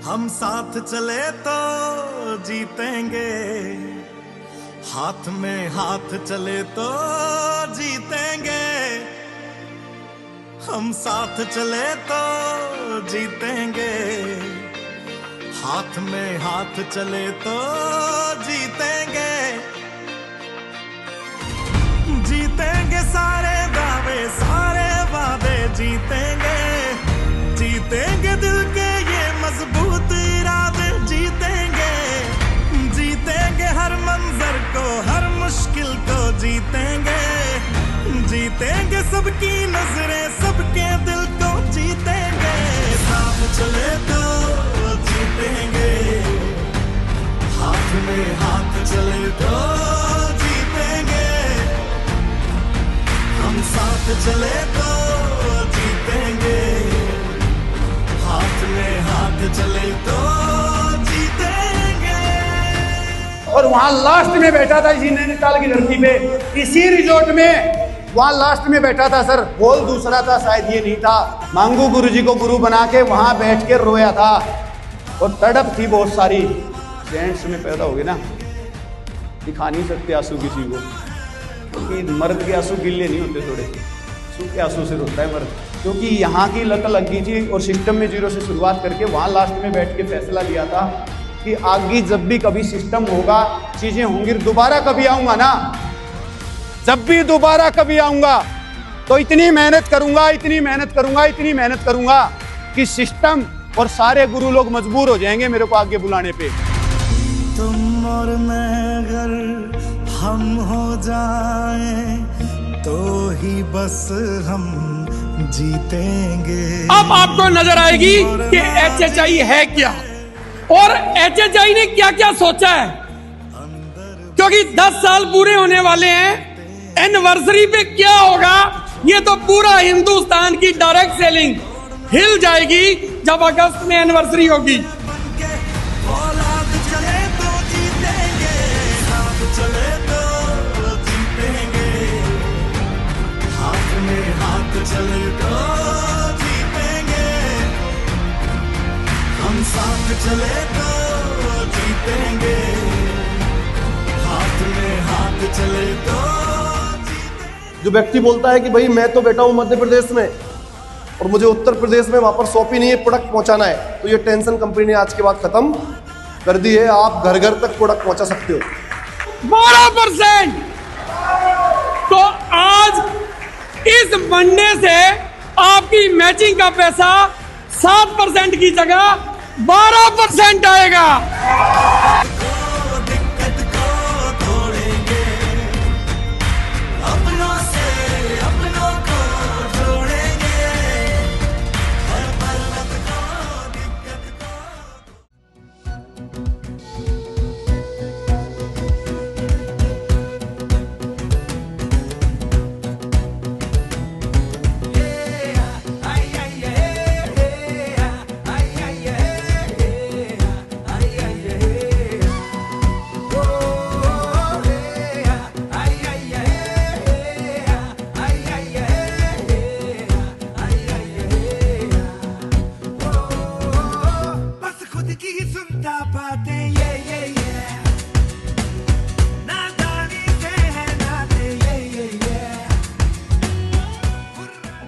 हम साथ चले तो जीतेंगे, हाथ में हाथ चले तो जीतेंगे। हम साथ चले तो जीतेंगे, हाथ में हाथ चले तो जीतेंगे। जीतेंगे सारे दावे सारे वादे जीतेंगे, जीतेंगे दिल के ये मजबूत इरादे जीतेंगे। जीतेंगे हर मंजर को हर मुश्किल को जीतेंगे, जीतेंगे सबकी नजरें सबके दिल को जीतेंगे। साथ चले तो जीतेंगे, हाथ में हाथ चले तो जीतेंगे। हम साथ चले तो जीतेंगे, हाथ में हाथ चले तो जीतेंगे। और वहां लास्ट में बैठा था इसी नैनीताल की धरती पे, इसी रिजॉर्ट में वहां लास्ट में बैठा था सर। बोल दूसरा था, शायद ये नहीं था। मांगू गुरुजी को गुरु बना के वहां बैठ के रोया था और तड़प थी बहुत सारी। जेंट्स में पैदा हो गए ना, दिखा नहीं सकते आंसू किसी को, क्योंकि मर्द के आंसू गिल्ले नहीं होते, थोड़े सूखे आंसू से रोता है मर्द। क्योंकि यहाँ की लत लग गई थी और सिस्टम में जीरो से शुरुआत करके वहाँ लास्ट में बैठ के फैसला लिया था कि आगे जब भी कभी सिस्टम होगा, चीजें होंगी, दोबारा कभी आऊंगा ना, जब भी दोबारा कभी आऊंगा तो इतनी मेहनत करूंगा, इतनी मेहनत करूंगा, इतनी मेहनत करूंगा कि सिस्टम और सारे गुरु लोग मजबूर हो जाएंगे मेरे को आगे बुलाने पे। तुम और मैं अगर हम हो जाएं तो ही बस हम जीतेंगे। अब आपको नजर आएगी कि HHI है क्या और HHI ने क्या क्या सोचा है, क्योंकि 10 साल पूरे होने वाले हैं। एनिवर्सरी पे क्या होगा, ये तो पूरा हिंदुस्तान की डायरेक्ट सेलिंग हिल जाएगी जब अगस्त में एनिवर्सरी होगी। चले तो जीतेंगे, हम साथ चले तो जीतेंगे, हाथ में हाथ चले तो जीतेंगे। जो व्यक्ति बोलता है कि भाई मैं तो बैठा हूं मध्य प्रदेश में और मुझे उत्तर प्रदेश में वहां पर सौंप ही नहीं है, प्रोडक्ट पहुंचाना है, तो ये टेंशन कंपनी ने आज के बाद खत्म कर दी है। आप घर घर तक प्रोडक्ट पहुंचा सकते हो। 12%। तो आज इस मंडे से आपकी मैचिंग का पैसा 7% की जगह 12% आएगा। दिक्कत को तोड़ेंगे, अपनों से अपनों को जोड़ेंगे, हर पर्वत को दिक्कत को।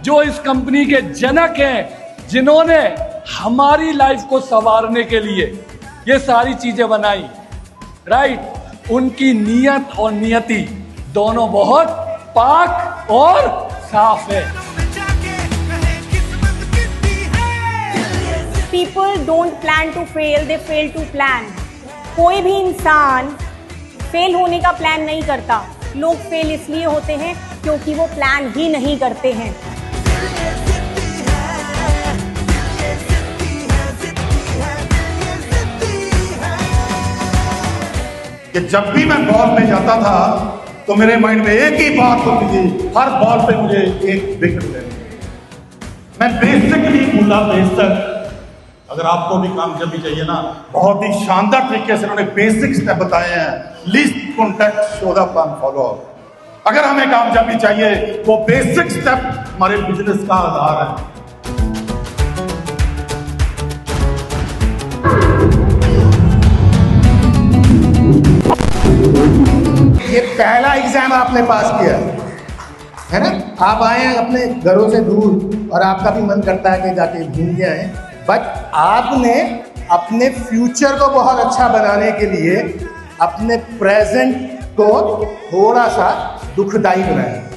जो इस कंपनी के जनक हैं, जिन्होंने हमारी लाइफ को संवारने के लिए ये सारी चीजें बनाई, राइट, उनकी नीयत और नियति दोनों बहुत पाक और साफ है। People don't plan to fail, they fail to plan. कोई भी इंसान फेल होने का प्लान नहीं करता, लोग फेल इसलिए होते हैं क्योंकि वो प्लान ही नहीं करते हैं। कि जब भी मैं बॉल पे जाता था तो मेरे माइंड में एक ही बात होती थी, हर बॉल पे मुझे एक विकेट लेनी। मैं बेसिकली भूला बेसिक। अगर आपको भी कामयाबी चाहिए ना, बहुत ही शानदार तरीके से उन्होंने बेसिक स्टेप बताए हैं। Least contact show the plan follow. अगर हमें कामयाबी चाहिए वो बेसिक स्टेप हमारे बिजनेस का आधार है। ये पहला एग्जाम आपने पास किया है ना। आप आए हैं अपने घरों से दूर और आपका भी मन करता है कि जाके घूम के आए, बट आपने अपने फ्यूचर को बहुत अच्छा बनाने के लिए अपने प्रेजेंट को थोड़ा सा दुखदाई बनाया।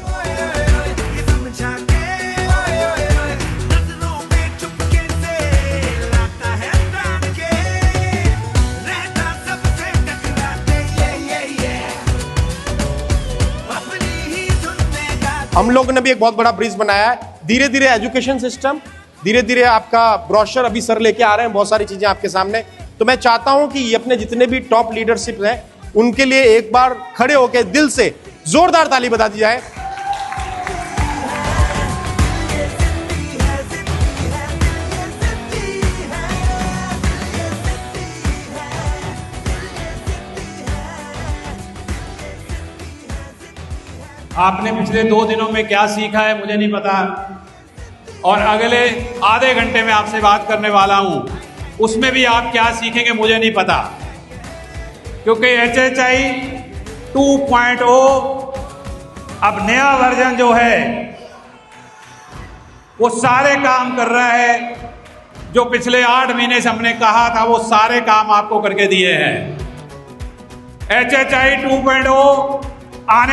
हम लोग ने भी एक बहुत बड़ा ब्रिज बनाया है। धीरे धीरे एजुकेशन सिस्टम, धीरे धीरे आपका ब्रोशर अभी सर लेके आ रहे हैं, बहुत सारी चीजें आपके सामने। तो मैं चाहता हूं कि ये अपने जितने भी टॉप लीडरशिप हैं उनके लिए एक बार खड़े होकर दिल से जोरदार ताली बजा दी जाए। आपने पिछले 2 दिनों में क्या सीखा है मुझे नहीं पता, और अगले आधे घंटे में आपसे बात करने वाला हूं, उसमें भी आप क्या सीखेंगे मुझे नहीं पता, क्योंकि HHI 2.0 अब नया वर्जन जो है वो सारे काम कर रहा है जो पिछले 8 महीने से हमने कहा था, वो सारे काम आपको करके दिए हैं। HHI 2.0 आने